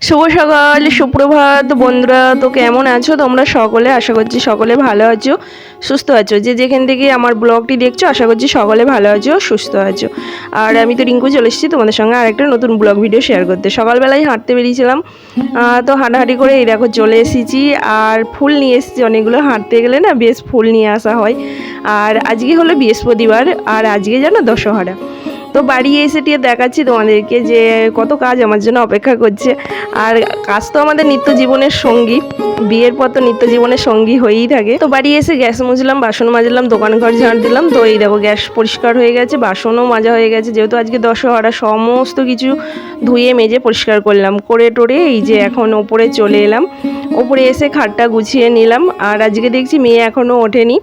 শুভ সকাল, সুপ্রভাত বন্ধুরা। তো কেমন আছো তোমরা সকলে? আশা করছি সকলে ভালো আছো, সুস্থ আছো। যে যেখান থেকে আমার ব্লগটি দেখছো, আশা করছি সকলে ভালো আছো, সুস্থ আছো। আর আমি তো রিঙ্কু চলে এসেছি তোমাদের সঙ্গে আর একটা নতুন ব্লগ ভিডিও শেয়ার করতে। সকালবেলায় হাঁটতে বেরিয়েছিলাম, তো হাঁটাহাঁটি করে এই দেখো চলে এসেছি। আর ফুল নিয়ে এসেছি অনেকগুলো। হাঁটতে গেলে না বেশ ফুল নিয়ে আসা হয়। আর আজকে হলো বৃহস্পতিবার, আর আজকে জানো দশহরা। তো বাড়ি এসে টিয়ে দেখাচ্ছি তোমাদেরকে যে কত কাজ আমার জন্য অপেক্ষা করছে। আর কাজ তো আমাদের নিত্য জীবনের সঙ্গী, বিয়ের পর তো নিত্য জীবনের সঙ্গী হয়েই থাকে। তো বাড়ি এসে গ্যাস মুছলাম, বাসন মাজলাম, দোকান ঘর ঝাড় দিলাম। তো এই দেখো গ্যাস পরিষ্কার হয়ে গেছে, বাসনও মাজা হয়ে গেছে। যেহেতু আজকে দশহরা, সমস্ত কিছু ধুয়ে মেজে পরিষ্কার করলাম, করে টোরে এই যে এখন ওপরে চলে এলাম। ওপরে এসে খাটটা গুছিয়ে নিলাম। আর আজকে দেখছি মেয়ে এখনও ওঠেনি,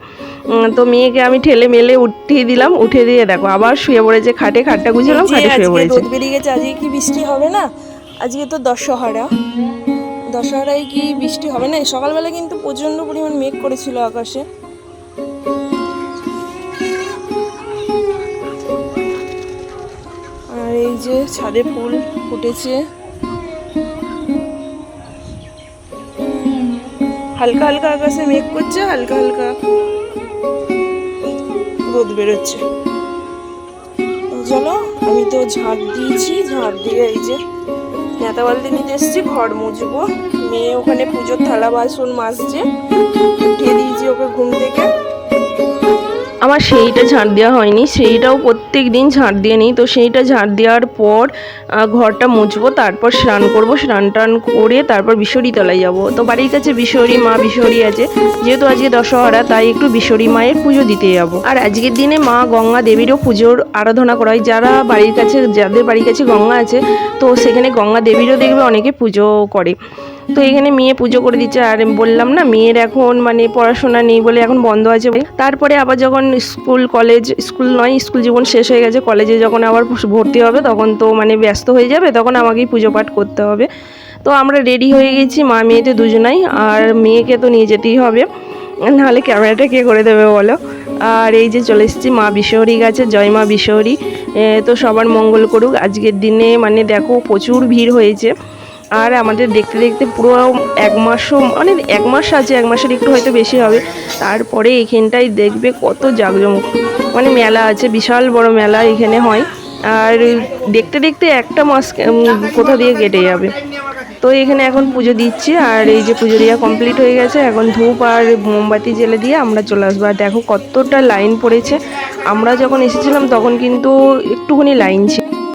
তো মেয়েকে আমি ঠেলে মেলে উঠিয়ে দিলাম। উঠে দিয়ে দেখো আবার শুয়ে পড়েছে খাটে। খাটটা গুছালাম, খাটে শুয়ে পড়েছে। রোদ বেরিয়ে গেছে, আজকে কি বৃষ্টি হবে না? আজকে তো দশহরা, দশহরায় কি বৃষ্টি হবে না? সকালবেলা কিন্তু প্রচন্ড পরিমাণ মেঘ করেছিল আকাশে। আর এই যে ছাদে ফুল ফুটেছে, হালকা হালকা আকাশে মেঘ করছে, হালকা হালকা রোদ বেরোচ্ছে। চলো, আমি তো ঝাঁট দিয়েছি, ঝাঁট দিয়ে এই যে নেতা বালতি নিতে এসেছি, ঘর মুছবো। মেয়ে ওখানে পুজোর থালা বাসন মাজছে, উঠিয়ে দিয়েছি ওকে ঘুম থেকে। আমার সেইটা ঝাঁট দেওয়া হয়নি, সেইটাও প্রত্যেক দিন ঝাঁট দিয়ে নিই। তো সেইটা ঝাঁট দেওয়ার পর ঘরটা মুছবো, তারপর স্নান করবো। স্নান টান করে তারপর বিশ্বরী তলায় যাবো। তো বাড়ির কাছে বিশ্বরী মা বিশ্বরী আছে, যেহেতু আজকে দশহরা তাই একটু বিশ্বরী মায়ের পুজো দিতে যাবো। আর আজকের দিনে মা গঙ্গা দেবীরও পুজোর আরাধনা করা হয়। যারা বাড়ির কাছে, যাদের বাড়ির কাছে গঙ্গা আছে, তো সেখানে গঙ্গা দেবীরও দেখবে অনেকে পুজো করে। তো এখানে মেয়ে পুজো করে দিচ্ছে। আর বললাম না মেয়ের এখন মানে পড়াশোনা নেই বলে এখন বন্ধ আছে। তারপরে আবার যখন স্কুল কলেজ, স্কুল নয় স্কুল জীবন শেষ হয়ে গেছে, কলেজে যখন আবার ভর্তি হবে তখন তো মানে ব্যস্ত হয়ে যাবে, তখন আমাকেই পুজো পাঠ করতে হবে। তো আমরা রেডি হয়ে গেছি মা মেয়েতে দুজনাই। আর মেয়েকে তো নিয়ে যেতেই হবে, নাহলে ক্যামেরাটা কে করে দেবে বলো। আর এই যে চলে এসেছি মা বিশ্বহরী গাছে, জয় মা বিশ্বহরী। তো সবার মঙ্গল করুক। আজকের দিনে মানে দেখো প্রচুর ভিড় হয়েছে। আর আমাদের দেখতে দেখতে পুরো এক মাসও, মানে এক মাস আছে, এক মাসের একটু হয়তো বেশি হবে। তারপরে এখানটায় দেখবে কত জাঁকজমক, মানে মেলা আছে, বিশাল বড় মেলা এখানে হয়। আর দেখতে দেখতে একটা মাস কোথা দিয়ে কেটে যাবে। তো এখানে এখন পুজো দিচ্ছি। আর এই যে পুজো দেওয়া কমপ্লিট হয়ে গেছে, এখন ধূপ আর মোমবাতি জ্বেলে দিয়ে আমরা চলে আসবো। আর দেখো কতটা লাইন পড়েছে। আমরা যখন এসেছিলাম তখন কিন্তু একটুখানি লাইন ছিল।